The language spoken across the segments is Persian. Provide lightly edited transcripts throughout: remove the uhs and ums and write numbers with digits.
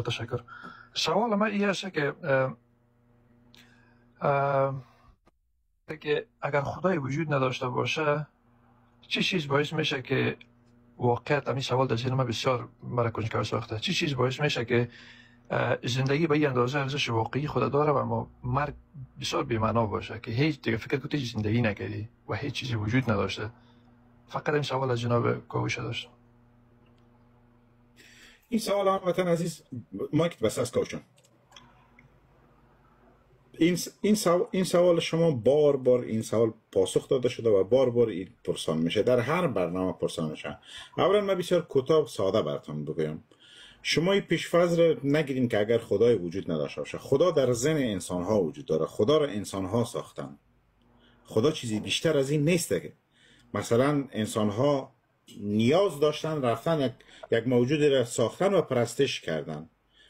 تشکر. سوال من این است که اه، که اگر خدای وجود نداشته باشه چه چیز باعث میشه که واقعیت همین سوال در ذهن من بسیار مرا کنجکاو ساخته، چه چیز باعث میشه که زندگی به این اندازه ارزش واقعی خود داره و مرگ بسیار بی‌معنا باشه که هیچ دیگه فکر کنی زندگی نکردی و هیچ چیزی وجود نداشته؟ فقط این سوال از جناب کاوش داشتم. این سوال وطن عزیز مایک بس از کاوشم. این سوال شما بار این سوال پاسخ داده شده و بار این پرسان میشه، در هر برنامه پرسان میشه. اولا من بسیار کوتاه ساده براتون بگم، شما این پیش‌فرض را نگیرین که اگر خدای وجود نداشته باشه. خدا در ذهن انسان ها وجود داره، خدا را انسان ها ساختن. خدا چیزی بیشتر از این نیست که مثلا انسان ها نیاز داشتن رفتن یک موجود را ساختن و پرستش کردن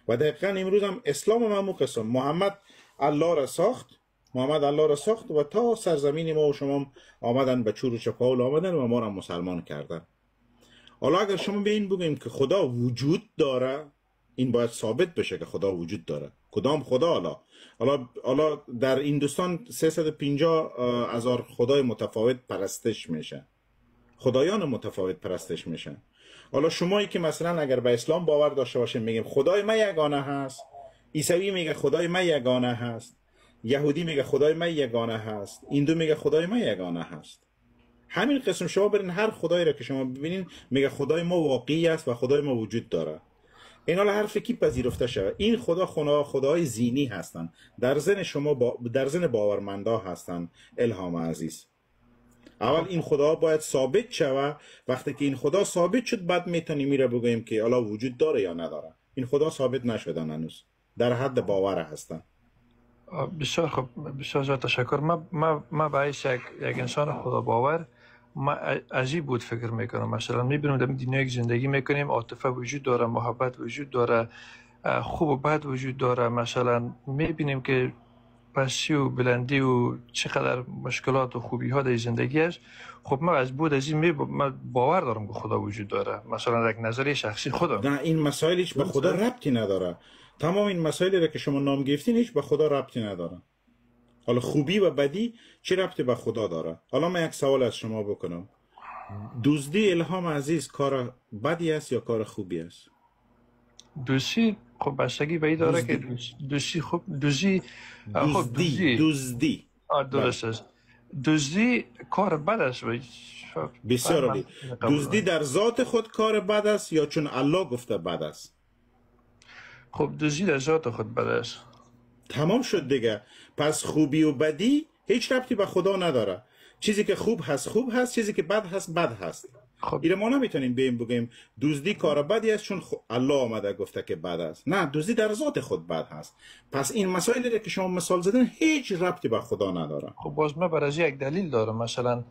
و دقیقا امروز هم اسلام هم قسم محمد الله را ساخت و تا سرزمین ما و شما آمدن به چور و چپاول آمدن و ما را مسلمان کردن. حالا اگر شما به این بگیم که خدا وجود داره، این باید ثابت بشه که خدا وجود داره. کدام خدا؟ حالا در هندوستان 350,000 خدای متفاوت پرستش میشه، خدایان متفاوت پرستش میشن. حالا شمایی که مثلا اگر به اسلام باور داشته باشین میگیم خدای ما یگانه هست، عیسوی میگه خدای ما یگانه هست، یهودی میگه خدای ما یگانه هست، هندو میگه خدای ما یگانه هست. همین قسم شما برین هر خدایی را که شما ببینین میگه خدای ما واقعی است و خدای ما وجود داره. این حالا حرف کی پذیرفته شود؟ این خدای زینی هستن، در ذهن شما در ذهن باورمندا هستن. الهام عزیز، اول این خدا باید ثابت شود. وقتی که این خدا ثابت شد بعد میتونیم میره بگوییم که حالا وجود داره یا نداره. این خدا ثابت نشدن هنوز، در حد باور هستن. بسیار خوب، بسیار تشکر. ما باعث یک انسان خدا باور ما عجیب بود فکر میکنم. مثلا میبینیم در دنیای زندگی میکنیم، عاطفه وجود داره، محبت وجود داره، خوب و بد وجود داره. مثلا میبینیم که پستی و بلندی و چقدر مشکلات و خوبی ها در زندگی است. خب من از بود از این باور دارم که خدا وجود داره. مثلا یک نظری شخصی خودم. نه، این مسائل هیچ به خدا ربطی نداره. تمام این مسائلی را که شما نام گرفتین هیچ به خدا ربطی نداره. حالا خوبی و بدی چه ربطی به خدا داره؟ حالا من یک سوال از شما بکنم، دزدی الهام عزیز کار بدی است یا کار خوبی است؟ دوستی خب بستگی به این داره که دوستی خب دزدی درست است. دزدی کار بد است. بسیار عالی. دزدی در ذات خود کار بد است یا چون الله گفته بد است؟ خب دزدی در ذات خود بد است. تمام شد دیگه. پس خوبی و بدی هیچ ربطی به خدا نداره. چیزی که خوب هست، چیزی که بد هست. خب این ما نمیتونیم بگیم دزدی کار بدی است چون الله آمده گفته که بد است. نه، دزدی در ذات خود بد هست. پس این مسائلی که شما مثال زدن هیچ ربطی به خدا نداره. خب باز من برای یک دلیل دارم. مثلا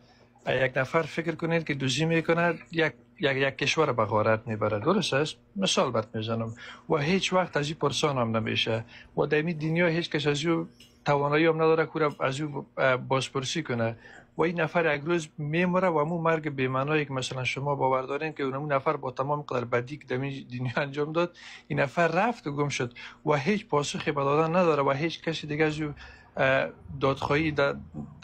یک نفر فکر کنید که دزدی میکنه، یک کشور به غارت میبره، درست است؟ مثال برات میزنم و هیچ وقت از این پرسان هم نمیشه و در این دنیا هیچ کس از او توانایی هم نداره که از او بازپرسی کنه و این نفر یک روز میمره و همون مرگ بی‌معنایی که مثلا شما باور دارین که اون نفر با تمام قدر بدی که در دنیا انجام داد، این نفر رفت و گم شد و هیچ پاسخی به دادن نداره و هیچ کسی دیگه از او دادخواهی در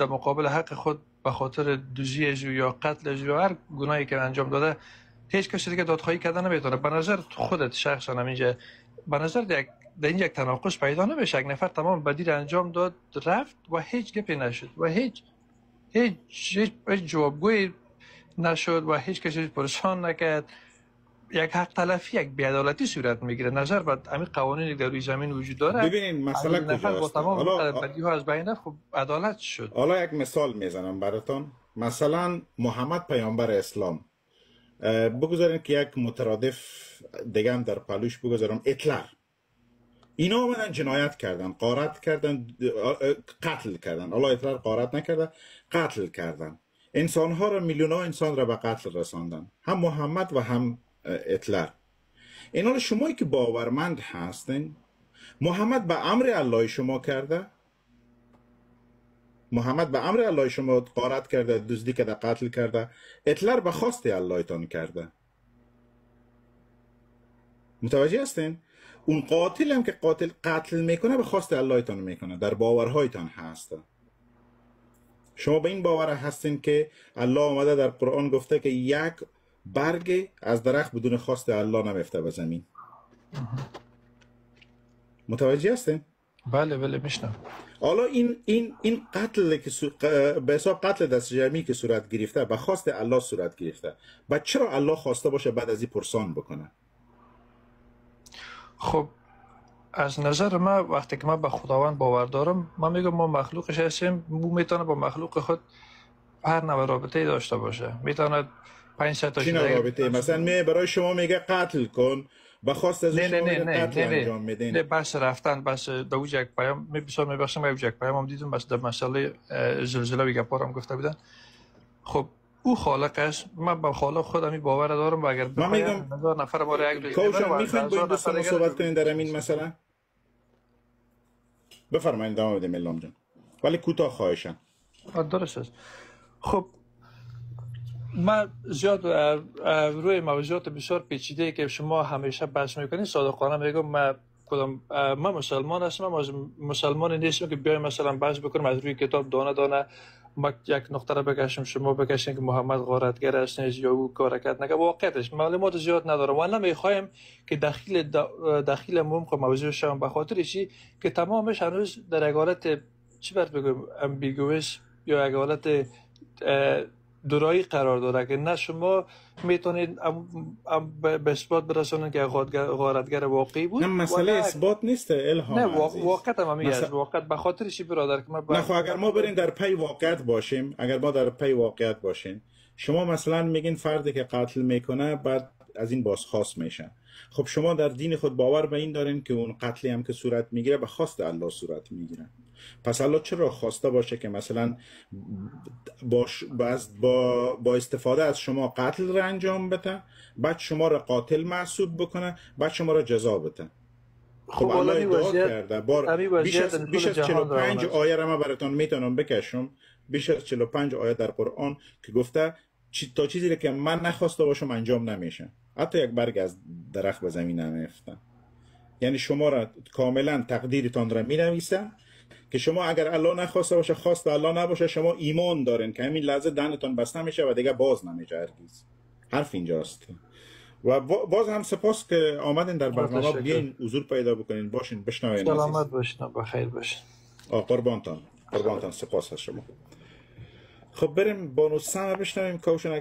مقابل حق خود به خاطر دزدی از او یا قتل از او یا هر گناهی که انجام داده هیچ کسی دیگه دادخواهی کردن نمیتونه. به نظر خودت شخصا همینجا به نظر در این یک تناقض پیدا نمیشه؟ یک نفر تمام بدی را انجام داد رفت و هیچ گپی نشد و هیچ جوابگویی نشد و هیچ کسی پرسان نکرد. یک حق تلفی، یک بی‌عدالتی صورت میگیره. نظر به همین قوانینی در روی زمین وجود داره. ببینید مسئله کجاست. با تمام بدی ها از بین خب عدالت شد. حالا یک مثال میزنم براتون. مثلا محمد پیامبر اسلام، بگذارین که یک مترادف دیگه هم در پلوش بگذارم، هیتلر. اینا اومدن جنایت کردن، غارت کردن، قتل کردن. الله هیتلر غارت نکرده، قتل کردن. انسانها را، میلیون‌ها انسان را به قتل رساندن، هم محمد و هم هیتلر. اینا شمایی که باورمند هستین، محمد به امر الله شما کرده؟ محمد به امر الله شما غارت کرده، دزدی کرده، قتل کرده؟ هیتلر به خواست الله تان کرده. متوجه هستین؟ اون قاتل هم که قتل میکنه به خواست الله تان میکنه، در باورهایتان هست. شما به این باور هستین که الله آمده در قرآن گفته که یک برگ از درخت بدون خواست الله نمیفته به زمین. متوجه هستین؟ بله بله میشنم. حالا این قتل که به حساب قتل دست جمعی که صورت گرفته به خواست الله صورت گرفته، بعد چرا الله خواسته باشه بعد از این پرسان بکنه؟ خب از نظر من وقتی که من به خداوند باور دارم، من میگم ما مخلوقش هستیم، او میتونه با مخلوق خود هر نوع رابطه داشته باشه. میتونه 500 تا چی نوع رابطه؟ مثلا برای شما میگه قتل کن، به خواست از شما قتل انجام میدین. نه بس رفتن، بس دوج یک پیام بسیار میبخشم، یک پیام هم دیدم بس در مسئله زلزله و گپارم گفته بودن. خب او خالق است، من به خالق خودم این باور دارم و اگر بخوایم 1000 نفر ما را یک کوشم میخواین با این دوستان صحبت کنین در این مسئله؟ بفرمایید ادامه بدیم الهام جان، ولی کوتاه خواهشم. درست است. خب من زیاد روی موضوعات بسیار پیچیده که شما همیشه بحث میکنید صادقانه میگم، من مسلمان هستم، من مسلمان نیستم که بیایم مثلا بحث بکنم از روی کتاب دانه دانه ما یک نقطه را بکشیم شما بکشین که محمد غارتگر است یا او کارکت نگه. واقعیتش معلومات زیاد ندارم و نمیخوایم که داخل عمق موضوع شما به خاطر چی که تمامش هنوز در یک حالت چی باید بگم امبیگوس یا یک حالت دورایی قرار داره که نه شما میتونید به اثبات برسونید که غارتگر واقعی بود. نه مسئله اثبات نیست الهام. نه واقعیت هم هست. واقعیت به خاطر چی برادر که نه خب اگر ما بریم در پی واقعیت باشیم، اگر ما در پی واقعیت باشیم، شما مثلا میگین فردی که قتل میکنه بعد از این بازخواست میشه. خب شما در دین خود باور به این دارین که اون قتلی هم که صورت میگیره به خواست الله صورت میگیره. پس الله چرا خواسته باشه که مثلا با استفاده از شما قتل را انجام بده، بعد شما را قاتل محسوب بکنه، بعد شما را جزا بده؟ خب الله ادعا کرده بیش از 45 آیه را من براتون میتونم بکشم، بیش از 45 آیه در قرآن که گفته تا چیزی که من نخواسته باشم انجام نمیشه. حتی یک برگ از درخت به زمین نمیفته. یعنی شما را کاملا تقدیرتان را مینویسه که شما اگر الله نخواسته باشه، خواست الله نباشه، شما ایمان دارین که همین لحظه دهنتون بسته میشه و دیگه باز نمیشه هرگز. حرف اینجاست. و باز هم سپاس که آمدین در برنامه، بیاین حضور پیدا بکنین، باشین بشنوین. سلامت باشین، بخیر باشین. قربانتان سپاس از شما. خب بریم بانو سم بشنویم کوشن.